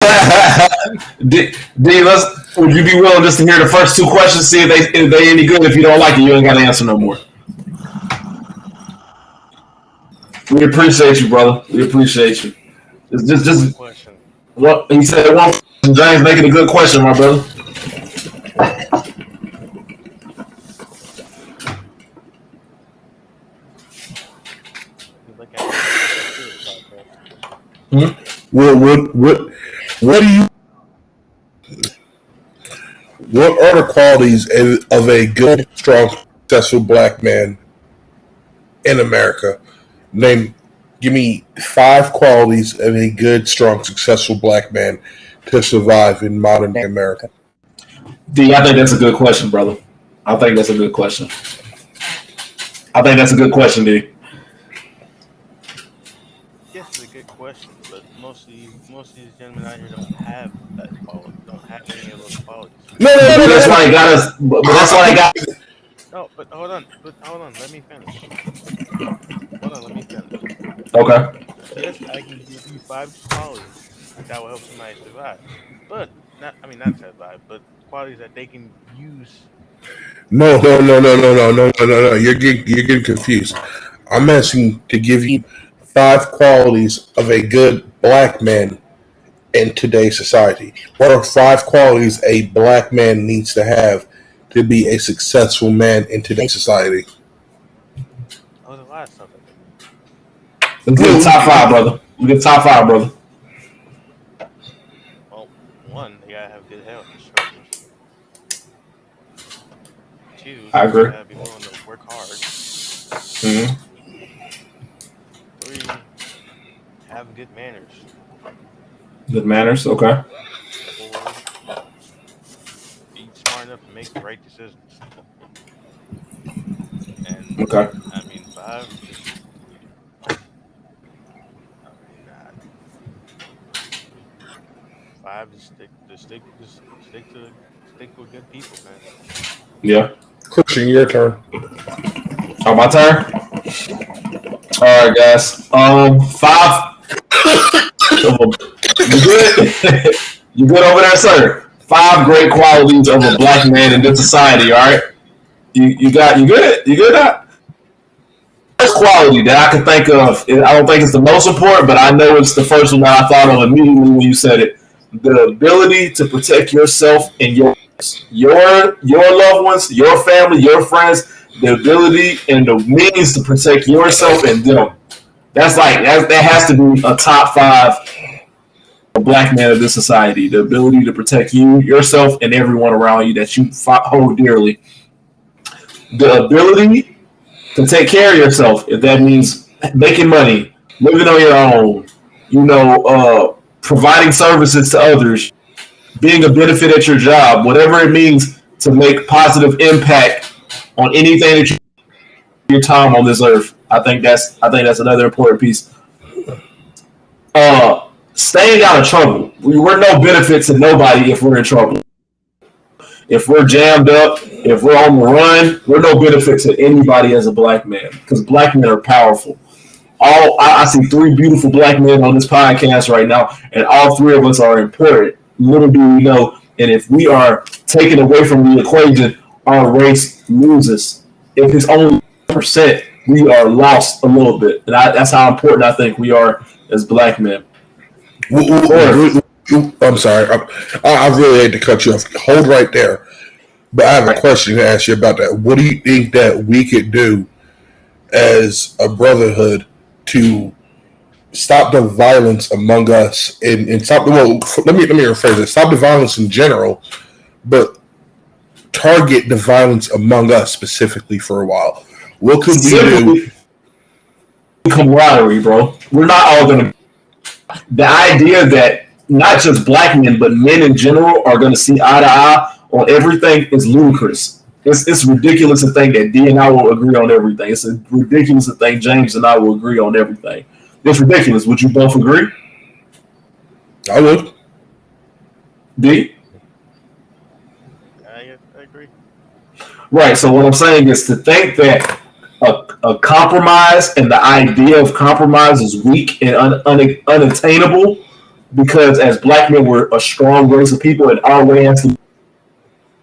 Would you be willing just to hear the first two questions, see if they any good? If you don't like it, you ain't got to answer no more. We appreciate you, brother. We appreciate you. Just question. what he said. One, James making a good question, my brother. You look at it, What do you? What are the qualities of a good, strong, successful black man in America? Give me 5 qualities of a good, strong, successful black man to survive in modern day America. D, I think that's a good question, brother. I think that's a good question. I think that's a good question, D. yes, it's a good question, but most of these gentlemen out here don't have that quality. Don't have any of those qualities. No. But that's why he got us. But that's why he got. No, but hold on. Let me finish. Okay. Yes, I can give you 5 qualities that will help somebody survive, but not survive, but qualities that they can use. No. You're getting confused. I'm asking to give you 5 qualities of a good black man in today's society. What are 5 qualities a black man needs to have to be a successful man in today's society? Oh, there's a lot of stuff. Let's get the top 5, brother. We get the top 5, brother. Well, one, they gotta have good health. 2, I agree. They gotta be willing to work hard. Mm-hmm. 3, have good manners. Good manners. Okay. 4, be smart enough to make the right decisions. And Okay. 5, just God. 5, stick with good people, man. Yeah. Christian, your turn. Oh, my turn. All right, guys. 5. You good? You good over there, sir? 5 great qualities of a black man in this society. All right. You good? You good now? First quality that I can think of. I don't think it's the most important, but I know it's the first one that I thought of immediately when you said it. The ability to protect yourself and your loved ones, your family, your friends. The ability and the means to protect yourself and them. That has to be a top 5 a black man of this society. The ability to protect you, yourself, and everyone around you that you hold dearly. The ability to take care of yourself, if that means making money, living on your own, providing services to others, being a benefit at your job, whatever it means to make positive impact on anything that you do your time on this earth. I think that's another important piece. Staying out of trouble. We're no benefit to nobody if we're in trouble. If we're jammed up, if we're on the run, we're no benefit to anybody as a black man because black men are powerful. I see 3 beautiful black men on this podcast right now, and all 3 of us are important. Little do we know, and if we are taken away from the equation, our race loses. If it's only %, we are lost a little bit, and that's how important I think we are as black men. I'm sorry. I really hate to cut you off. Hold right there. But I have a question to ask you about that. What do you think that we could do as a brotherhood to stop the violence among us and stop the let me rephrase it. Stop the violence in general, but target the violence among us specifically for a while. What could we do? Camaraderie, bro. We're not all gonna. The idea that not just black men but men in general are going to see eye to eye on everything is ludicrous. It's ridiculous to think that D and I will agree on everything. It's ridiculous to think James and I will agree on everything. It's ridiculous. Would you both agree? I would. D? I agree. Right. So what I'm saying is to think that a compromise and the idea of compromise is weak and unattainable because as black men, we're a strong race of people, and our way has to be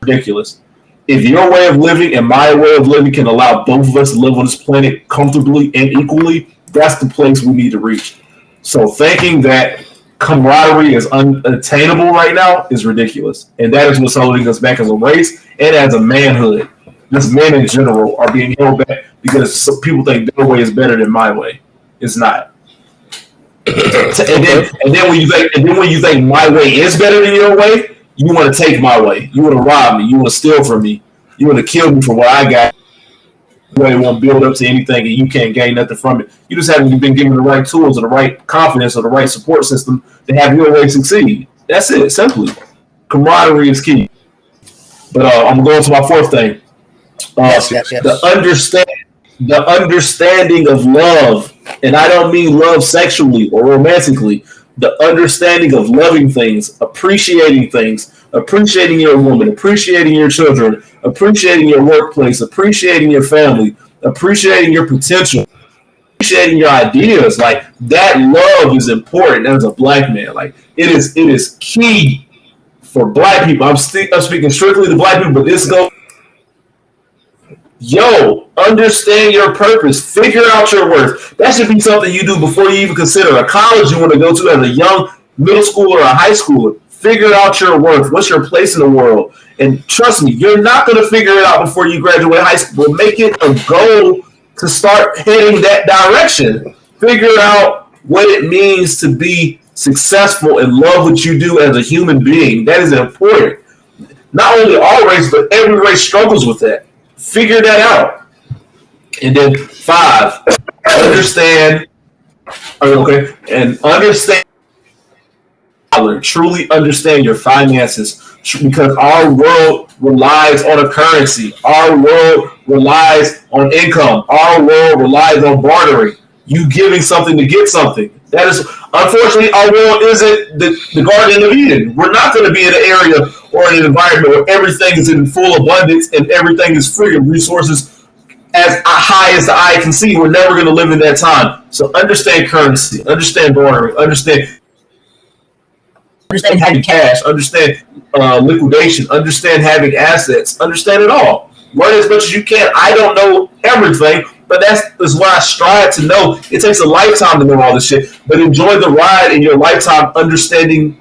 ridiculous. If your way of living and my way of living can allow both of us to live on this planet comfortably and equally, that's the place we need to reach. So thinking that camaraderie is unattainable right now is ridiculous. And that is what's holding us back as a race and as a manhood. Just men in general are being held back because people think their way is better than my way. It's not. And then when you think my way is better than your way, you want to take my way. You want to rob me. You want to steal from me. You want to kill me for what I got. You won't build up to anything and you can't gain nothing from it. You just haven't been given the right tools or the right confidence or the right support system to have your way succeed. That's it, simply. Camaraderie is key. But I'm going to my fourth thing. Yes. The understanding of love, and I don't mean love sexually or romantically, the understanding of loving things, appreciating your woman, appreciating your children, appreciating your workplace, appreciating your family, appreciating your potential, appreciating your ideas. Like, that love is important as a black man. Like, it is key for black people. I'm speaking strictly to black people, but this goes. Yo, understand your purpose. Figure out your worth. That should be something you do before you even consider a college you want to go to as a young middle schooler or a high schooler. Figure out your worth. What's your place in the world? And trust me, you're not going to figure it out before you graduate high school. Make it a goal to start heading that direction. Figure out what it means to be successful and love what you do as a human being. That is important. Not only our race, but every race struggles with that. Figure that out. And then 5, understand. Okay, and understand. Truly understand your finances, because our world relies on a currency. Our world relies on income. Our world relies on bartering. You giving something to get something. That is, unfortunately, our world isn't the Garden of Eden. We're not going to be in an area or in an environment where everything is in full abundance and everything is free of resources as high as the eye can see. We're never going to live in that time. So understand currency, understand bartering, understand having cash, understand liquidation, understand having assets, understand it all. Learn as much as you can. I don't know everything, but that's what I strive to know. It takes a lifetime to know all this shit, but enjoy the ride in your lifetime, understanding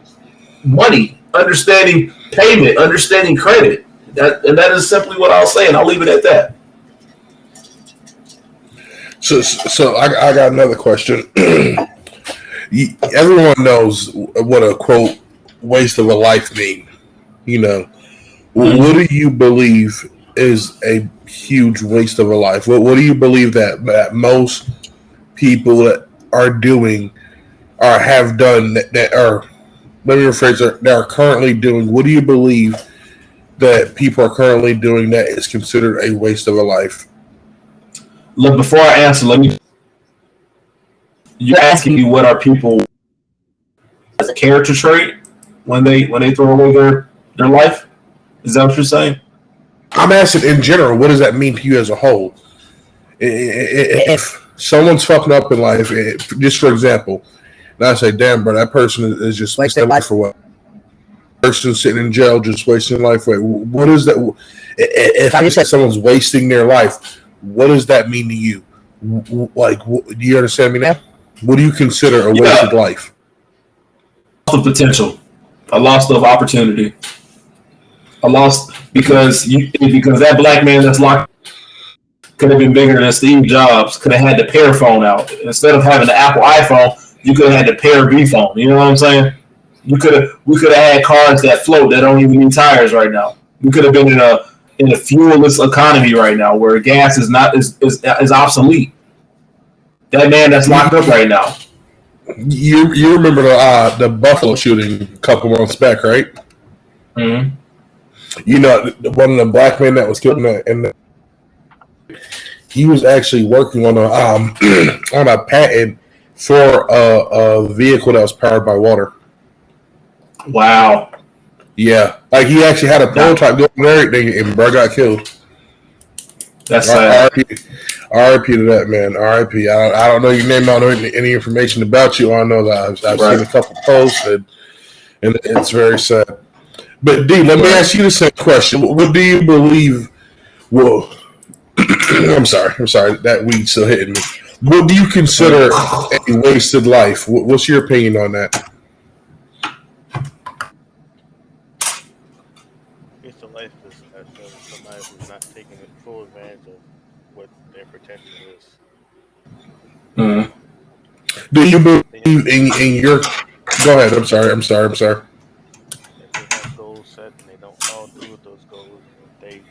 money, understanding payment, understanding credit. And that is simply what I'll say, and I'll leave it at that. So I got another question. Everyone knows what a quote waste of a life mean. You know, what do you believe is a huge waste of a life? What do you believe that most people that are doing or have done that are, let me rephrase that are currently doing? What do you believe that people are currently doing that is considered a waste of a life? Look, before I answer, you're asking me what are people as a character trait when they throw away their life? Is that what you're saying? I'm asking in general, what does that mean to you as a whole? If someone's fucking up in life, just for example, and I say, damn, bro, that person is just wasting life for what? Person sitting in jail just wasting life. What is that? If I say someone's wasting their life, what does that mean to you? Like, do you understand me now? What do you consider a wasted life? Loss of potential, a loss of opportunity, a loss because that black man that's locked could have been bigger than Steve Jobs. Could have had the Pear phone out instead of having the Apple iPhone. You could have had the Pear V phone. You know what I'm saying? We could have had cars that float that don't even need tires right now. We could have been in a fuelless economy right now where gas is obsolete. That man that's locked up right now. You remember the Buffalo shooting a couple months back, right? Mm-hmm. You know, one of the black men that was killed he was actually working on a patent for a vehicle that was powered by water. Wow. Yeah, like he actually had a prototype going and everything, and bro got killed. That's sad. RIP to that man. RIP. I don't know your name. I don't know any information about you. All I know that I've Right. seen a couple posts and it's very sad. But D, let me ask you the same question. What do you believe? Well, I'm sorry. That weed's still hitting me. What do you consider a wasted life? What's your opinion on that? It's a life of somebody who's not taking full advantage of what their potential is. Mm. Do you believe They have, in your? Go ahead. I'm sorry. if they have goals set and they don't follow through with those goals, they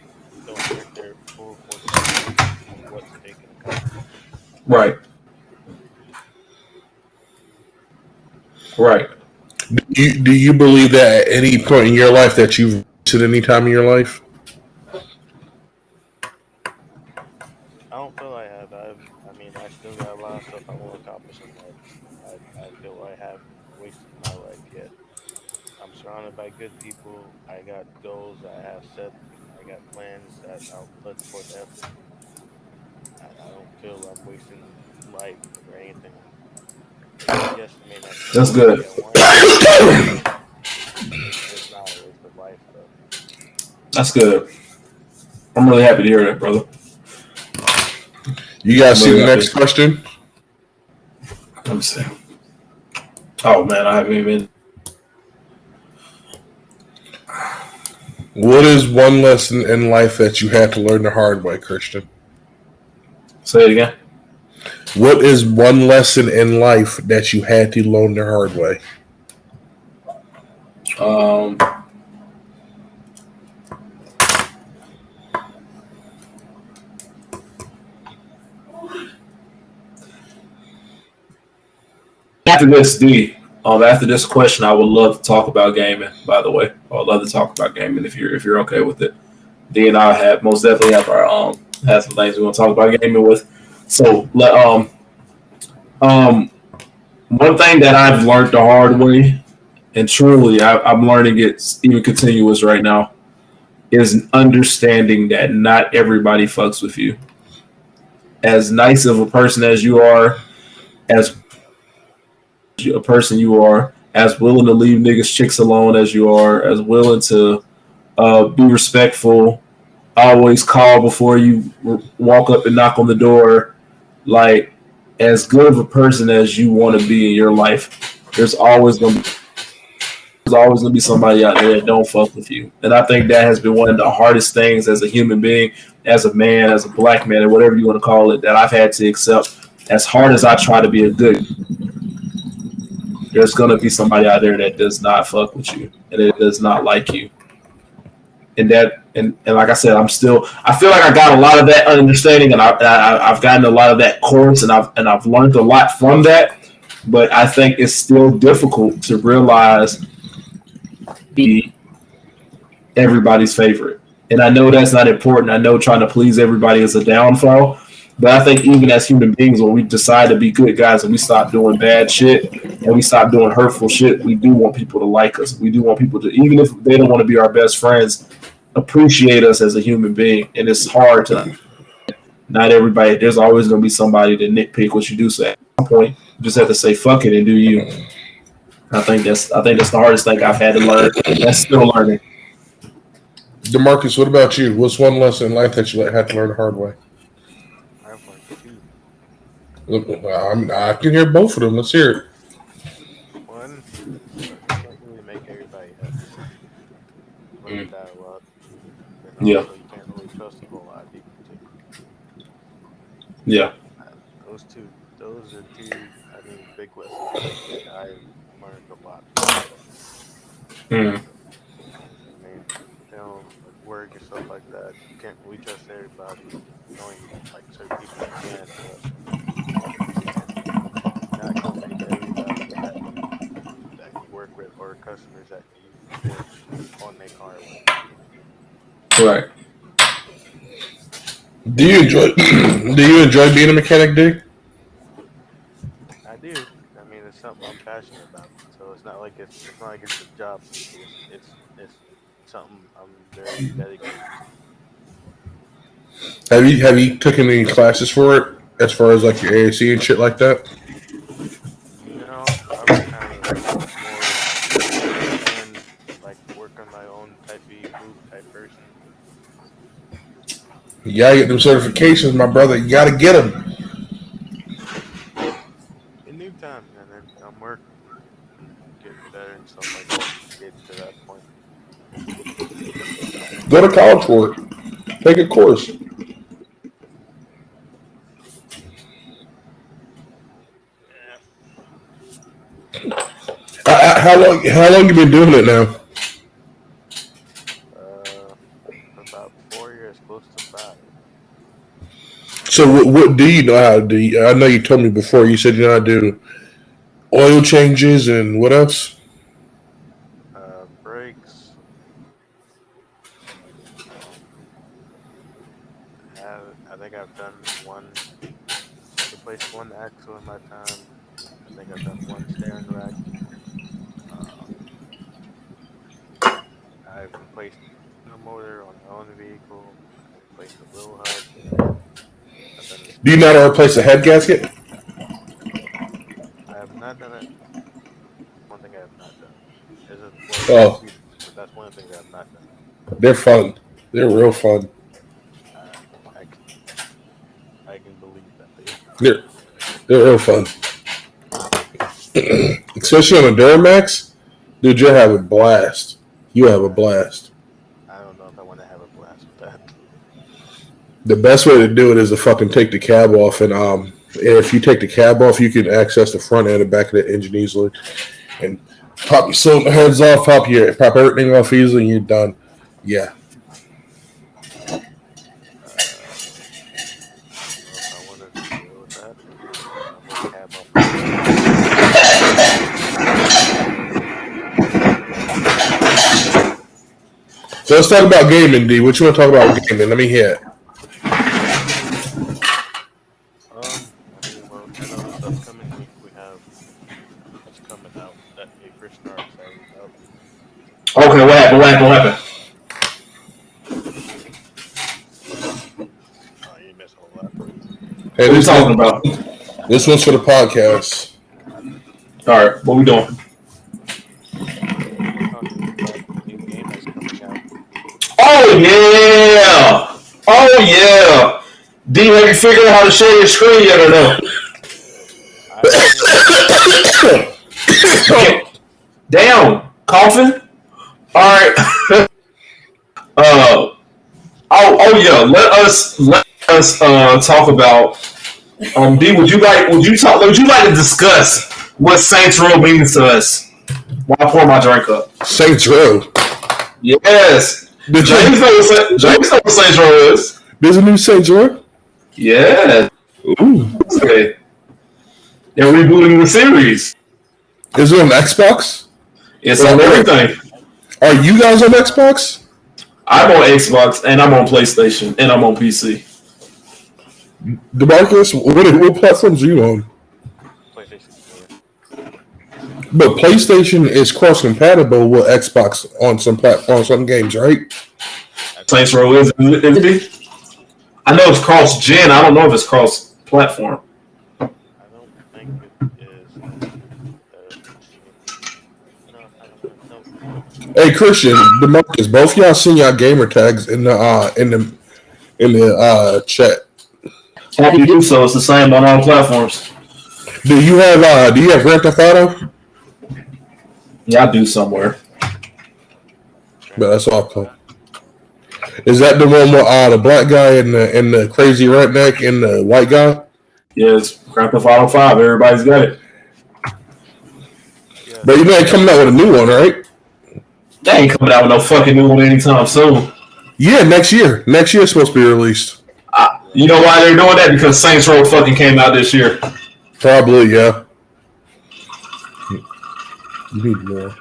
don't bring their full potential of what they can accomplish. Right. Right. Do you believe that at any point in your life that you've at any time in your life? I don't feel I have. I mean, I still got a lot of stuff I want to accomplish in life. I feel I haven't wasted my life yet. I'm surrounded by good people. I got goals I have set. I got plans that I'll put forth effort. I don't feel I'm wasting life or anything. Yes, it may not be That's going the way good. I want it to, but it's not a waste of life, though. That's good. I'm really happy to hear that, brother. You guys see the next question? Let me see. Oh man, I haven't even. What is one lesson in life that you had to learn the hard way, Christian? Say it again. What is one lesson in life that you had to learn the hard way? Um, after this, after this question, I would love to talk about gaming. By the way, I would love to talk about gaming if you're okay with it. D and I have most definitely have some things we want to talk about gaming with. So one thing that I've learned the hard way, and truly I'm learning it even continuous right now, is understanding that not everybody fucks with you. As nice of a person as you are, as a person you are, as willing to leave niggas chicks alone as you are, as willing to be respectful, always call before you walk up and knock on the door. Like, as good of a person as you want to be in your life, there's always gonna be somebody out there that don't fuck with you. And I think that has been one of the hardest things as a human being, as a man, as a black man, or whatever you want to call it, that I've had to accept. As hard as I try to be a good, there's gonna be somebody out there that does not fuck with you and it does not like you. And like I said, I feel like I got a lot of that understanding, and I've gotten a lot of that course, and I've learned a lot from that. But I think it's still difficult to realize be everybody's favorite. And I know that's not important. I know trying to please everybody is a downfall. But I think even as human beings, when we decide to be good guys and we stop doing bad shit and we stop doing hurtful shit, we do want people to like us. We do want people to, even if they don't want to be our best friends, appreciate us as a human being. And it's hard to, not everybody, there's always going to be somebody to nitpick what you do. So at some point, you just have to say fuck it and do you. I think that's the hardest thing I've had to learn. That's still learning. DeMarcus, what about you? What's one lesson in life that you had to learn the hard way? I've learned two. I can hear both of them. Let's hear it. One, you can't really make everybody happy. Learned that a lot. And Yeah. also, you can't really trust a whole lot of people too. Yeah. Those are two, I mean, big lessons in life that I've learned a lot from. Mm. I mean, like work and stuff like that, you can't really trust everybody. Knowing like certain people you can, but you're not gonna make everybody that you work with or customers that you get on their car with. Right. Do you enjoy being a mechanic, D? I do. I mean, it's something I'm passionate about. So it's not like it's a job for me. It's something I'm very dedicated to. Have you taken any classes for it as far as like your AAC and shit like that? No, I'm kind of more and like work on my own type of group type person. You gotta get them certifications, my brother. You gotta get them. In new time, and then I'm working, getting better and stuff like that. Get to that point. Go to college for it. Take a course. How long you been doing it now? About 4 years, close to 5. So what do you know how to do? I know you told me before. You said you know how to do oil changes and what else? Brakes. I think I've done replaced one axle in my time. I think I've done one steering rack. I've replaced a motor on my own vehicle. I've replaced the wheel hub. Do you know how to replace a head gasket? I have not done it. One thing I have not done. Oh. But that's one thing that I've not done. They're fun. They're real fun. I can believe that. They're real fun. Especially on a Duramax, dude, you'll have a blast. You have a blast. I don't know if I want to have a blast with that. The best way to do it is to fucking take the cab off, and if you take the cab off, you can access the front and the back of the engine easily, and pop your cylinder heads off, pop everything off easily, and you're done. Yeah. I want to deal with that. So let's talk about gaming, D. What you want to talk about with gaming? Let me hear it. Well, I know this upcoming week we have what's coming out that me and Christian are excited about. Okay, what happened? You missed a whole lot. Hey, What are we talking about? This one's for the podcast. All right, what we doing? We're talking about the new game that's coming out. Oh yeah. D, have you figured out how to share your screen yet or no? Okay. Damn, coughing. All right. Yeah. Let us talk about. D, would you like to discuss what Saints Row means to us? While I pour my drink up. Saints Row. Yes. James knows what Saints Row is. There's a new Saints Row? Yeah. Ooh. Okay. They're rebooting the series. Is it on Xbox? It's on everything. Are you guys on Xbox? I'm on Xbox, and I'm on PlayStation, and I'm on PC. DeMarcus, what platforms are you on? PlayStation 4. But PlayStation is cross-compatible with Xbox on some platforms, some games, right? Saints Row is it? I know it's cross-gen. I don't know if it's cross-platform. I don't think it is. No. Hey, Christian, DeMarcus, both y'all seen y'all gamer tags in the chat. Happy to do so. It's the same on all platforms. Do you have Grand Theft Auto? Yeah, I do somewhere. But that's awesome. Is that the one with the black guy and the crazy redneck and the white guy? Yeah, it's Grand Theft Auto 5. Everybody's got it. Yeah. But you know they're coming out with a new one, right? They ain't coming out with no fucking new one anytime soon. Yeah, next year. Next year it's supposed to be released. You know why they're doing that? Because Saints Row fucking came out this year. Probably, yeah. You need more.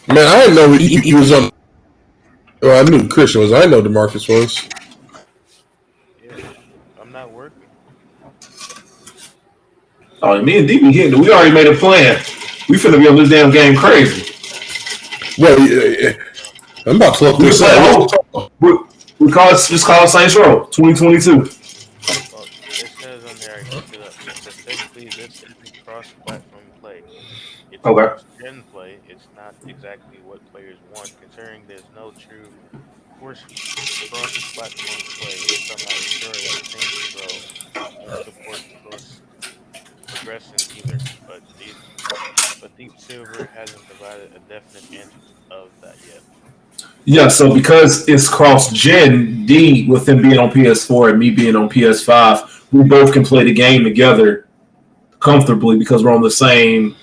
Man, I didn't know he was on. Well, I knew Christian was. I didn't know DeMarcus was. Yeah, I'm not working. Oh, me and D be hitting it. We already made a plan. We finna be on this damn game crazy. Well, I'm about to look this up. We call it just call it Saints Row 2022. Well, it says on there, I looked it up. Specifically, this isn't cross-platform play. It's Okay. cross-gen play. It's not exactly what players want, considering there's no true cross-platform play. So I'm not sure that Saints Row will support cross progression either. But Deep Silver hasn't provided a definite answer of that yet. Yeah, so because it's cross-gen, D with him being on PS4 and me being on PS5, we both can play the game together comfortably because we're on the same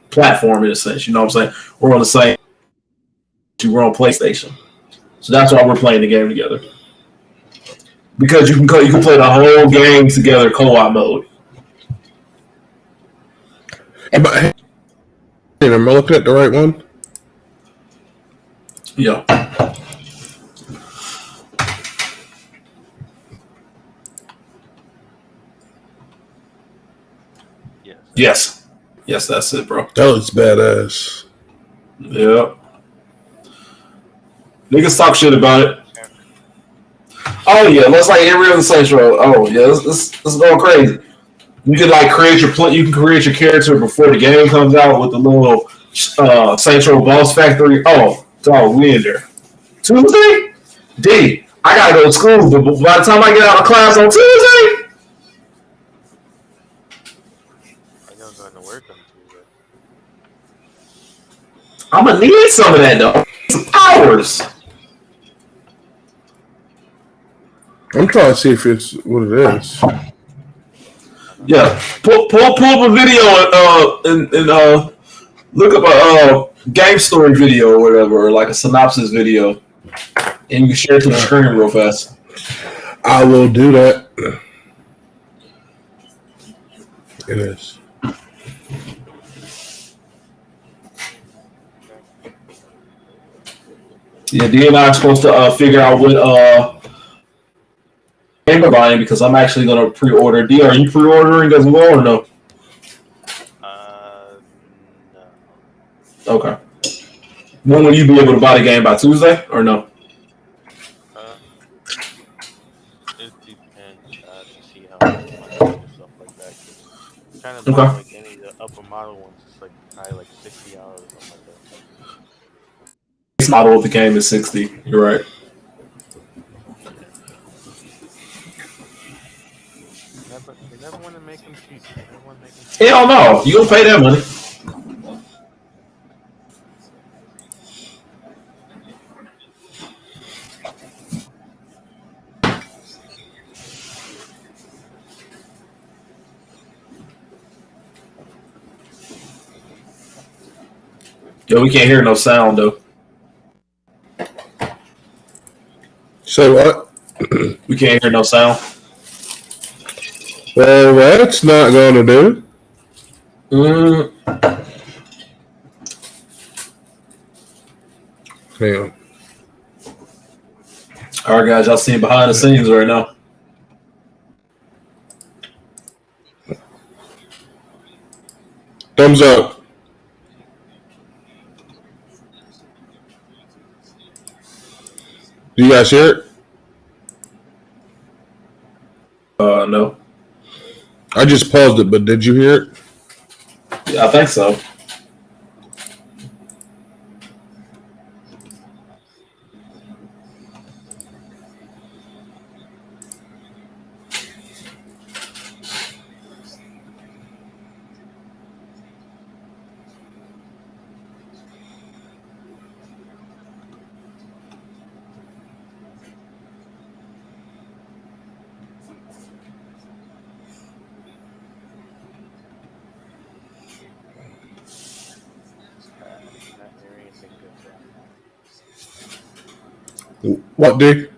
platform in a sense. You know what I'm saying? We're on the same. We're on PlayStation, so that's why we're playing the game together. Because you can play the whole game together co-op mode. Am I looking at the right one? Yeah. Yes, that's it, bro. That looks badass. Yeah. Niggas talk shit about it. Oh yeah, let's like every other Saints Row. Oh yeah, let's go crazy. You can like create your character before the game comes out with the little Saints Row Boss Factory. Oh, dog, we in there. Tuesday? D, I gotta go to school, but by the time I get out of class on Tuesday, I know I'm going to work on Tuesday. I'm gonna need some of that though. Some hours. I'm trying to see if it's what it is. Yeah, pull up a video and look up a game story video or whatever, or like a synopsis video, and you can share it to the screen real fast. I will do that. It is. Yeah, D and I are supposed to figure out what game we're buying because I'm actually gonna pre-order. D, are you pre-ordering as well or no? No. Okay. When will you be able to buy the game, by Tuesday or no? It depends to see how much money and stuff like that. Kind of Okay. like any of the upper model ones, it's like probably like $60 or something like that. Base model of the game is 60. You're right. They never want to make them cheap. They never want to make them cheap. Hell no, you gonna pay that money. Yo, we can't hear no sound though. Say what? We can't hear no sound. Well, that's not going to do. Hang on. All right, guys, y'all seeing behind the scenes right now. Thumbs up. Do you guys hear it? No. I just paused it, but did you hear it? Yeah, I think so. Not hear anything good. What, Dick?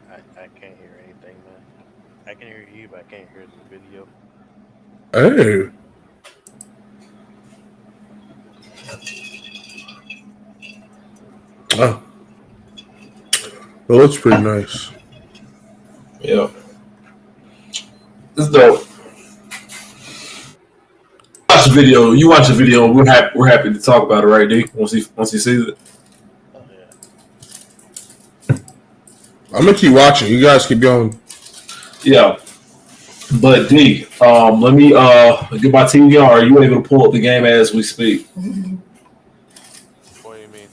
I can't hear anything, man. I can hear you, but I can't hear the video. Hey. Oh. Well, that's pretty nice. Yeah. This is dope. Watch video. You watch the video. We're happy to talk about it, right, D? Once he sees it. Oh yeah. I'm gonna keep watching. You guys keep going. Yeah. But D, let me get my TV on. Are you able to pull up the game as we speak? What do you mean?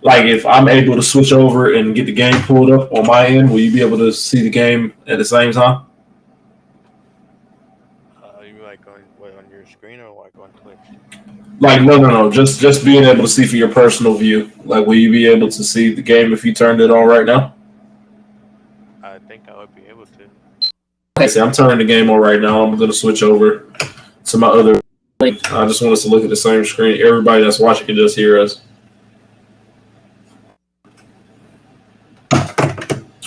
Like if I'm able to switch over and get the game pulled up on my end, will you be able to see the game at the same time? You like on your screen or like on Twitch? Like no. Just being able to see for your personal view. Like will you be able to see the game if you turned it on right now? I think I would be able to. Okay, see, I'm turning the game on right now. I'm gonna switch over to my other link. I just want us to look at the same screen. Everybody that's watching can just hear us.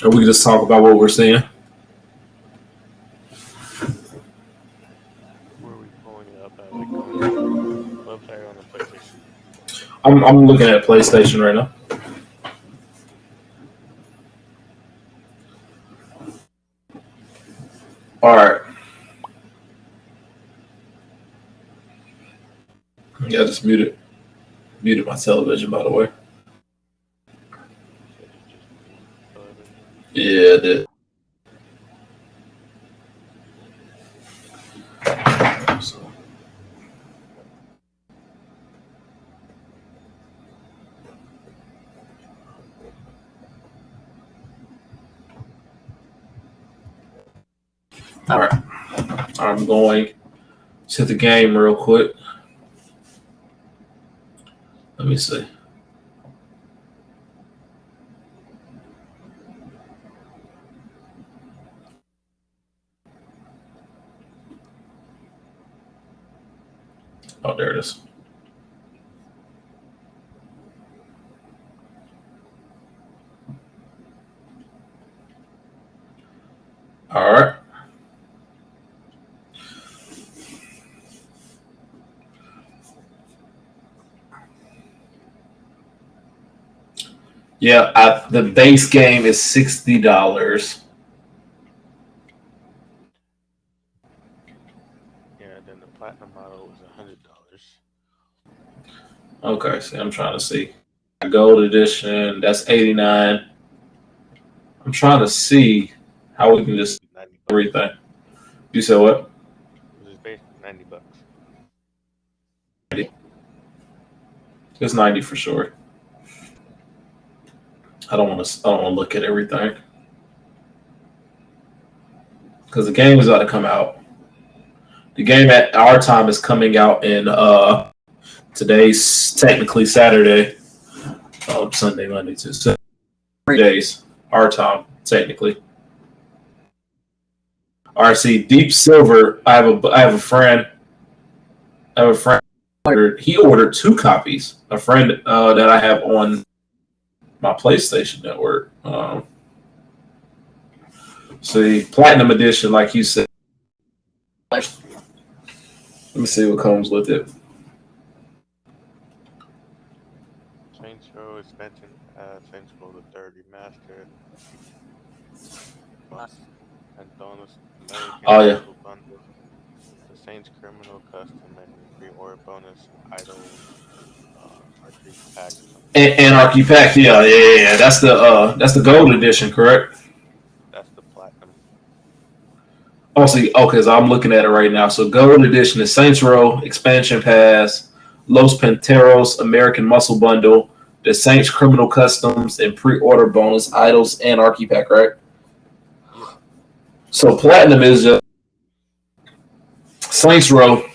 Or we can just talk about what we're seeing. Where are we pulling it up at? Like on the website or on the PlayStation? I'm looking at PlayStation right now. All right. Yeah, I just muted my television, by the way. Yeah, it did. So. All right. I'm going to the game real quick. Let me see. Oh, there it is. All right. Yeah, the base game is $60. Yeah, then the platinum model was $100. Okay, see, I'm trying to see. Gold edition, that's $89. I'm trying to see how we can just $90. everything. You said what? It was basically $90. It's 90 for sure. I don't want to look at everything because the game is about to come out. The game at our time is coming out in today's technically Saturday, Sunday, Monday, Tuesday, 3 days our time technically. RC Deep Silver. I have a friend. He ordered 2 copies. A friend that I have on my PlayStation network. See, Platinum Edition, like you said. Let me see what comes with it. Saints Row expansion, Saints Row the Third Remastered. And bonus American Oh, yeah. Bundle. The Saints Criminal Custom and pre-order bonus idol arcade pack. Anarchy Pack, yeah. That's the gold edition, correct? That's the platinum. Oh, see, okay, so I'm looking at it right now. So gold edition is Saints Row Expansion Pass, Los Panteros American Muscle Bundle, the Saints Criminal Customs, and pre-order bonus idols Anarchy Pack, right? So platinum is just Saints Row.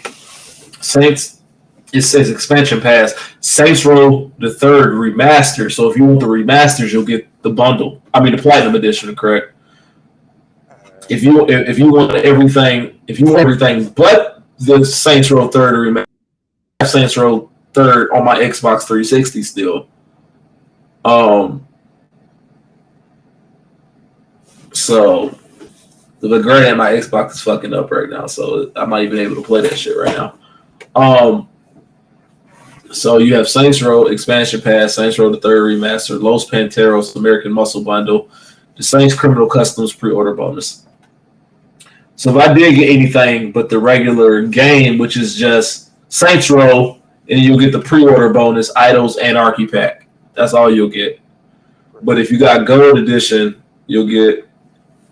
It says expansion pass. Saints Row the Third Remastered. So if you want the remasters, you'll get the bundle. I mean the platinum edition, correct? If you want everything, but the Saints Row Third Remastered, Saints Row Third on my Xbox 360 still. So the granted, my Xbox is fucking up right now, so I'm not even able to play that shit right now. So you have Saints Row Expansion Pass, Saints Row the Third Remastered, Los Panteros American Muscle Bundle, the Saints Criminal Customs pre-order bonus. So if I did get anything but the regular game, which is just Saints Row, and you'll get the pre-order bonus, Idols, Anarchy Pack. That's all you'll get. But if you got Gold Edition, you'll get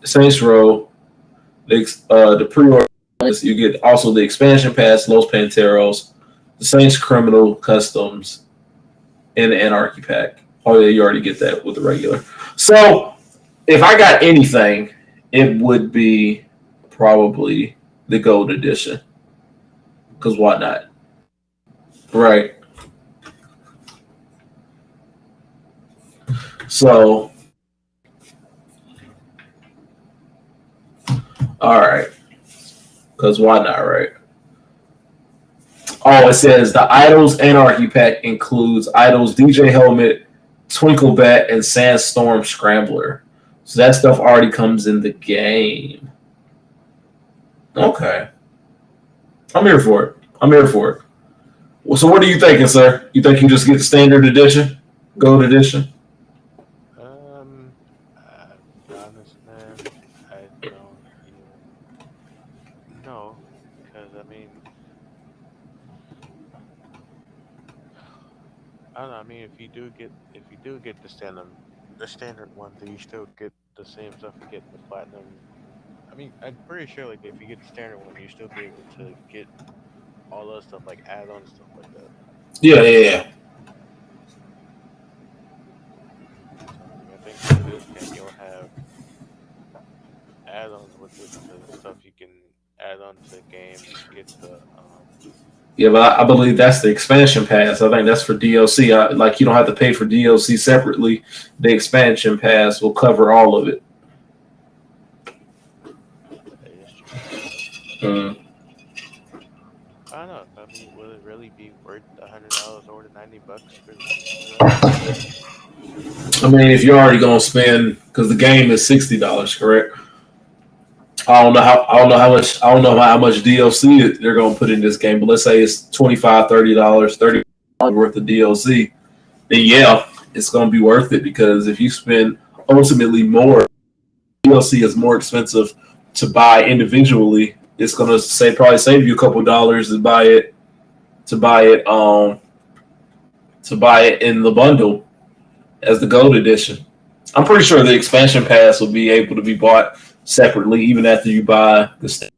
Saints Row, the pre-order bonus. You get also the expansion pass, Los Panteros, the Saints Criminal Customs, and the Anarchy Pack. Oh yeah, you already get that with the regular. So if I got anything, it would be probably the Gold Edition. Because why not? Right. So, all right. Because why not, right? Oh, it says the Idols Anarchy Pack includes Idols DJ Helmet, Twinkle Bat, and Sandstorm Scrambler. So that stuff already comes in the game. Okay. I'm here for it. Well, so what are you thinking, sir? You think you just get the standard edition? Gold edition? Honest man, I don't even know, because I mean, I don't know. I mean, if you do get the standard one, then you still get the same stuff you get in the platinum. I mean, I'm pretty sure like if you get the standard one, you still be able to get all those stuff like add-ons stuff like that. Yeah. So, I think for this game you'll have add-ons with it, the stuff you can add on to the game. Get the Yeah, but I believe that's the expansion pass. I think that's for DLC. Like you don't have to pay for DLC separately. The expansion pass will cover all of it. I don't know. I mean, will it really be worth $100 or the $90 for I mean, if you're already gonna spend, because the game is $60, correct? I don't know how much DLC they're gonna put in this game, but let's say it's $25, $30 worth of DLC. Then yeah, it's gonna be worth it because if you spend ultimately more, DLC is more expensive to buy individually. It's gonna probably save you a couple dollars to buy it in the bundle as the Gold Edition. I'm pretty sure the expansion pass will be able to be bought separately even after you buy the.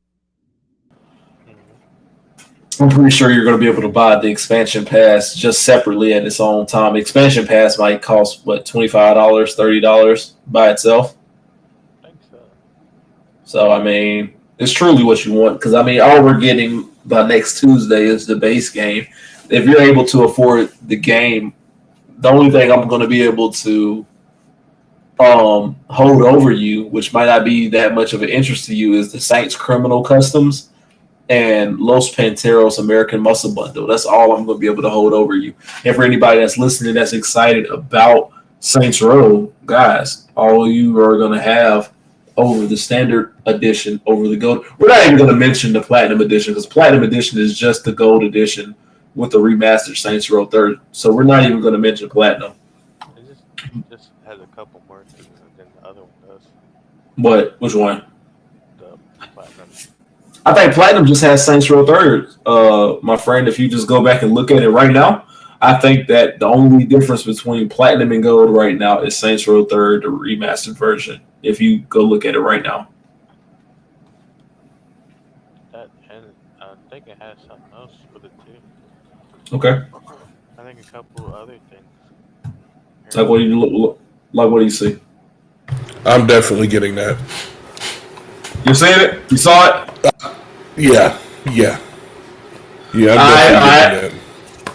I'm pretty sure you're going to be able to buy the expansion pass just separately at its own time. Expansion pass might cost $25, $30 by itself. I think so. So I mean, it's truly what you want because I mean, all we're getting by next Tuesday is the base game. If you're able to afford the game, the only thing I'm going to be able to hold over you, which might not be that much of an interest to you, is the Saints Criminal Customs and Los Panteros American Muscle Bundle. That's all I'm going to be able to hold over you. And for anybody that's listening that's excited about Saints Row, guys, all of you are going to have over the standard edition, over the gold. We're not even going to mention the platinum edition because platinum edition is just the gold edition with the remastered Saints Row 3rd. So we're not even going to mention platinum. It just has a couple more things than the other one does. What? Which one? The platinum. I think platinum just has Saints Row 3rd. My friend, if you just go back and look at it right now, I think that the only difference between platinum and gold right now is Saints Row 3rd, the remastered version. If you go look at it right now. That and I think it has something else with it too. Okay. I think a couple other things. Like what do you see? I'm definitely getting that. You seen it? You saw it? Yeah. I'm definitely getting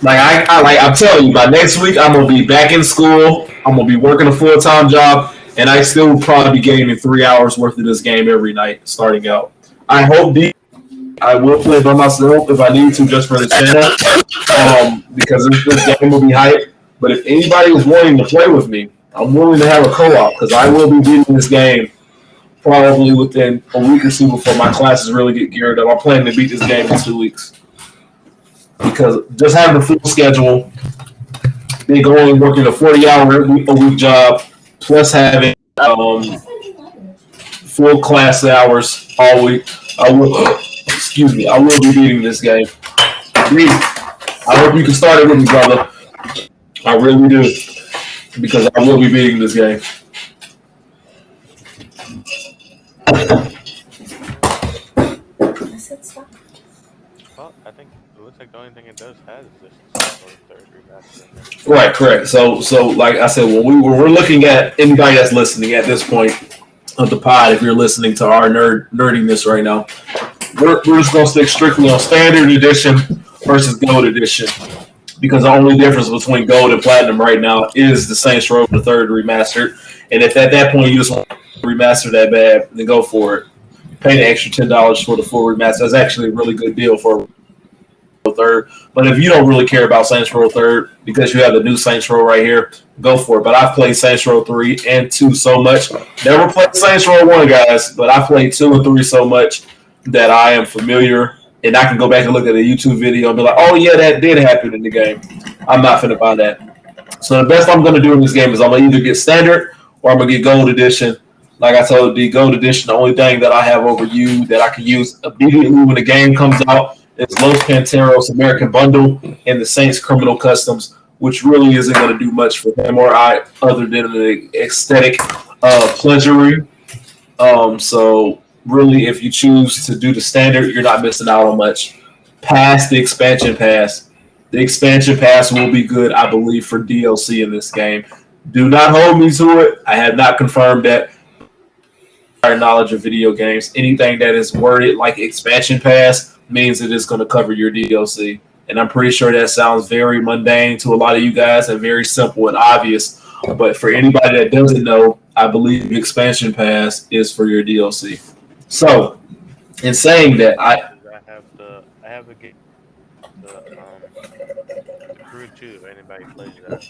that. I'm telling you, by next week I'm gonna be back in school. I'm gonna be working a full-time job, and I still will probably be gaming 3 hours worth of this game every night starting out. I hope I will play by myself if I need to, just for the channel, because this game will be hype. But if anybody is wanting to play with me, I'm willing to have a co-op because I will be beating this game probably within a week or two before my classes really get geared up. I'm planning to beat this game in 2 weeks because just having a full schedule, being only working a 40-hour a week job, plus having full full class hours all week. I will. Excuse me. I will be beating this game. Reed, I hope you can start it with me, brother. I really do, because I will be beating this game. Well, I think it looks like the only thing it does have is this third remaster. Right, correct. So like I said, when we're looking at anybody that's listening at this point of the pod, if you're listening to our nerdiness right now, we're just gonna stick strictly on standard edition versus gold edition, because the only difference between gold and platinum right now is the Saints Row the third remastered. And if at that point you just want to remaster that bad, then go for it. Pay the extra $10 for the full remaster. That's actually a really good deal for third. But if you don't really care about Saints Row third because you have the new Saints Row right here, go for it. But I've played Saints Row 3 and 2 so much. Never played Saints Row 1, guys, but I played 2 and 3 so much that I am familiar, and I can go back and look at a YouTube video and be like, oh, yeah, that did happen in the game. I'm not finna buy that. So the best I'm going to do in this game is I'm going to either get standard or I'm going to get gold edition. Like I told you, gold edition, the only thing that I have over you that I can use immediately when the game comes out is Los Panteros American Bundle and the Saints Criminal Customs, which really isn't going to do much for him or I other than the aesthetic pleasuring. So really, if you choose to do the standard, you're not missing out on much. Past the expansion pass. The expansion pass will be good, I believe, for DLC in this game. Do not hold me to it. I have not confirmed that. Our knowledge of video games, anything that is worded like expansion pass means it is going to cover your DLC. And I'm pretty sure that sounds very mundane to a lot of you guys and very simple and obvious. But for anybody that doesn't know, I believe the expansion pass is for your DLC. So, in saying that, I have the game, the Crew 2. If anybody plays that,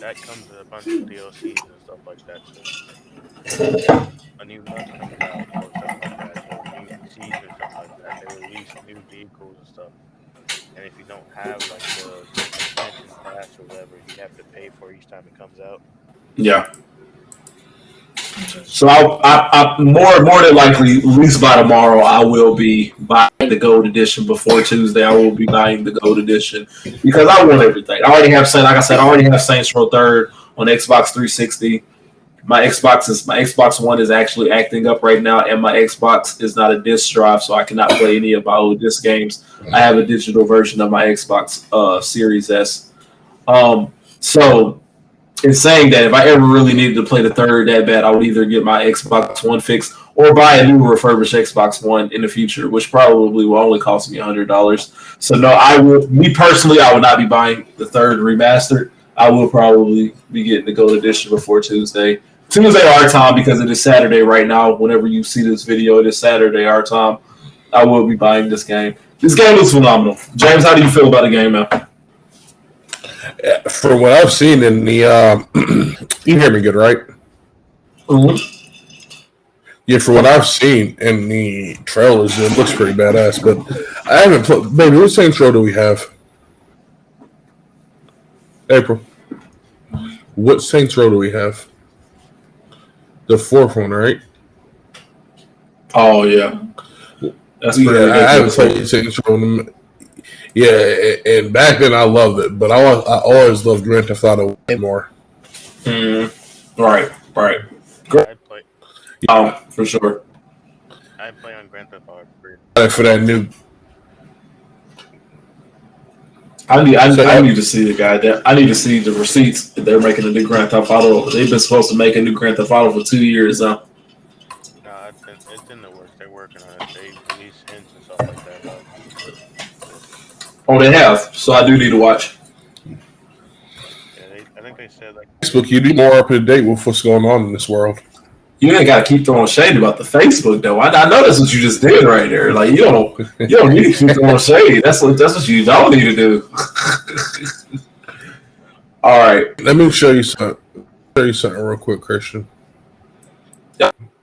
that comes with a bunch of DLCs and stuff like that. So a new map comes out or stuff like that, or new seeds or stuff like that. They release new vehicles and stuff. And if you don't have like the expansion pass or whatever, you have to pay for each time it comes out. Yeah. So I more than likely, at least by tomorrow, I will be buying the gold edition. Before Tuesday, I will be buying the gold edition because I want everything. I already have Saints Row third on Xbox 360. My Xbox One is actually acting up right now, and my Xbox is not a disc drive, so I cannot play any of my old disc games. I have a digital version of my Xbox Series S. So, in saying that, if I ever really needed to play the third that bad, I would either get my Xbox One fixed or buy a new refurbished Xbox One in the future, which probably will only cost me $100. So, no, I will not be buying the third remastered. I will probably be getting the gold edition before Tuesday. Tuesday our time, because it is Saturday right now. Whenever you see this video, it is Saturday our time. I will be buying this game. This game looks phenomenal. James, how do you feel about the game, man? For what I've seen in the, you hear me good, right? Mm-hmm. Yeah, for what I've seen in the trailers, it looks pretty badass. But I haven't played. Baby, what Saints Row do we have? April. What Saints Row do we have? The fourth one, right? Oh yeah, that's pretty good. I haven't played Saints Row. Yeah, and back then I loved it, but I always loved Grand Theft Auto way more. Right. Great. For sure. I play on Grand Theft Auto 3. For that new. I need to see the guy. I need to see the receipts. They're making a new Grand Theft Auto. They've been supposed to make a new Grand Theft Auto for 2 years now. No, it's in the works. They're working on it. They release hints and stuff like that. Oh, they have. So I do need to watch. Yeah, I think they said like Facebook, you be more up to date with what's going on in this world. You ain't got to keep throwing shade about the Facebook though. I know that's what you just did right there. Like you don't need to keep throwing shade. That's what you don't need to do. All right. Let me show you something real quick, Christian. Yeah.